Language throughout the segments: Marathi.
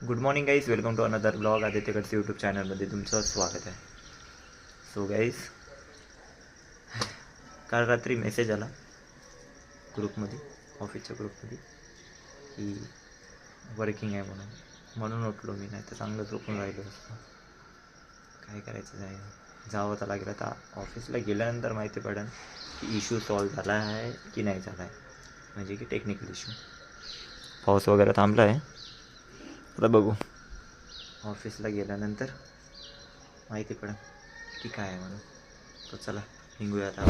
Good morning guys, welcome to another blog. आदित्यकडचं यूट्यूब चॅनलमध्ये तुमचं स्वागत आहे. सो गाईज, काल रात्री मेसेज आला ग्रुपमध्ये, ऑफिसच्या ग्रुपमध्ये, की वर्किंग आहे म्हणून उठलो मी. नाही तर चांगलं झोपून राहिलो असतो. काय करायचं, जावं तर लागेल. आता ऑफिसला गेल्यानंतर माहिती पडेल की इश्यू सॉल्व झाला आहे की नाही झाला आहे, म्हणजे की टेक्निकल इश्यू. पाऊस वगैरे थांबला आहे, आता बघू ऑफिसला गेल्यानंतर माहिती पडेल की काय आहे म्हणून. तर चला निघूया आता.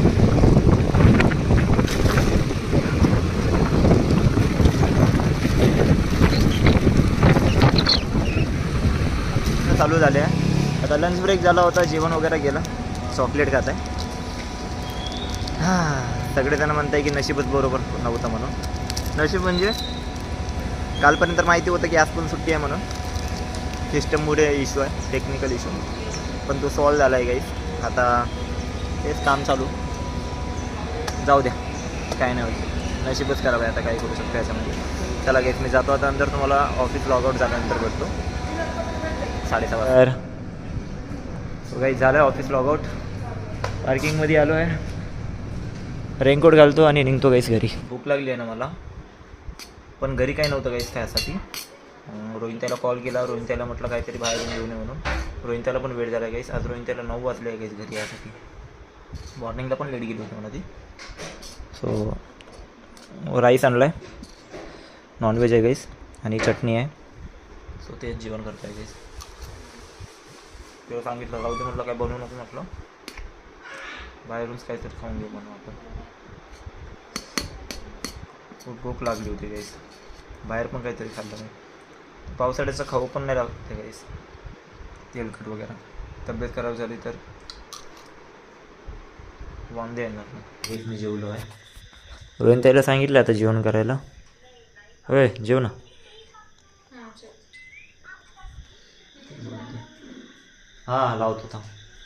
चालू झाले आहे. आता लंच ब्रेक झाला होता, जेवण वगैरे गेलं, चॉकलेट खात आहे. हां, सगळेजण म्हणत आहे की नशीबच बरोबर नव्हतं म्हणून. नशीब म्हणजे कालपर्यंत माहिती होतं की आज पण सुट्टी आहे म्हणून. सिस्टममुळे इश्यू आहे, टेक्निकल इश्यू, पण तो सॉल्व झाला आहे गाईस. आता तेच काम चालू, जाऊ द्या, काय नाही होत, नशीबच करावं आहे. आता काय करू शकतो याच्यामध्ये. चला गाईस, मी जातो आता अंदर. तुम्हाला ऑफिस लॉगआउट झाल्यानंतर भेटतो 6:30. सो गाईस, झालं आहे ऑफिस लॉगआउट. पार्किंगमध्ये आलो आहे, रेनकोट घालतो आणि निघतो गाईस घरी. भूक लागली आहे ना मला, पण घरी काही नव्हतं गाईस खायसाठी. रोहिंत्याला कॉल केला, रोहिंत्याला म्हटलं काहीतरी बाहेरून घेऊन ये म्हणून. रोहिंत्याला पण वेळ झाला गाईस. आज रोहिंत्याला 9 वाजले आहे गाईस घरी यासाठी. मॉर्निंगला पण लेट गेली होती मला ती. सो राईस आणला आहे, नॉनव्हेज आहे गाईस, आणि चटणी आहे. सो तेच जेवण करतो आहे गाईस. तेव्हा सांगितलं राहू दे म्हटलं, काय बनवू नको म्हटलं, बाहेरूनच काहीतरी खाऊन घेऊ म्हणून आपण. खूप भूक लागली होती गाईस, बाहेर पण काहीतरी खाल्लं नाही. पावसाळ्याचं खाऊ पण नाही लागते गाईस, तेलकट वगैरे. तब्येत खराब झाली तर वांदे येणार नाही. हेच मी जेवलो आहे. रोहित त्याला सांगितलं आता जेवण करायला. होय, जेव ना. हां, लावतो थांब,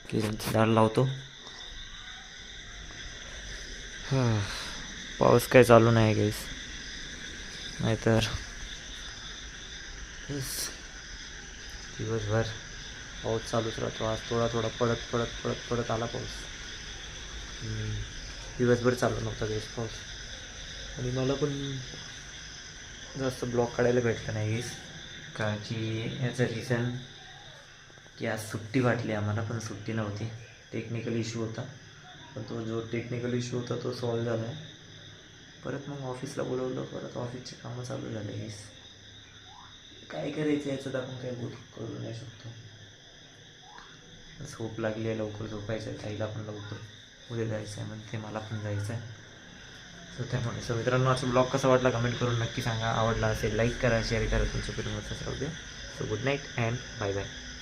किरणची डाळ लावतो. पाऊस काय चालू नाही गाईस, नाहीतर दिवसभर पाऊस चालूच राहतो. आज थोडा थोडा पडत आला पाऊस. दिवसभर चालू नव्हता गाईस पाऊस. आणि मला पण जास्त ब्लॉग काढायला भेटलं नाही गाईस, का की याचं रिझन की आज सुट्टी वाटली आम्हाला, पण सुट्टी नव्हती. टेक्निकल इश्यू होता, पण तो जो टेक्निकल इश्यू होता तो सॉल्व झाला आहे. परत मग ऑफिसला बोलवलं, परत ऑफिसचे कामं चालू झाले गाईस. काय करायचं याचं आपण काही करू नाही शकतो. झोप लागली आहे, लवकर झोपायचं आहे. ताईला पण लवकर उद्या जायचं आहे म्हणते, मला पण जायचं आहे. सो त्यामुळे मित्रांनो, आजचा ब्लॉग कसा वाटला कमेंट करून नक्की सांगा. आवडला असेल लाईक करा, शेअर करा, तुमच्या कुटुंबाचं राहू द्या. So good night and bye bye.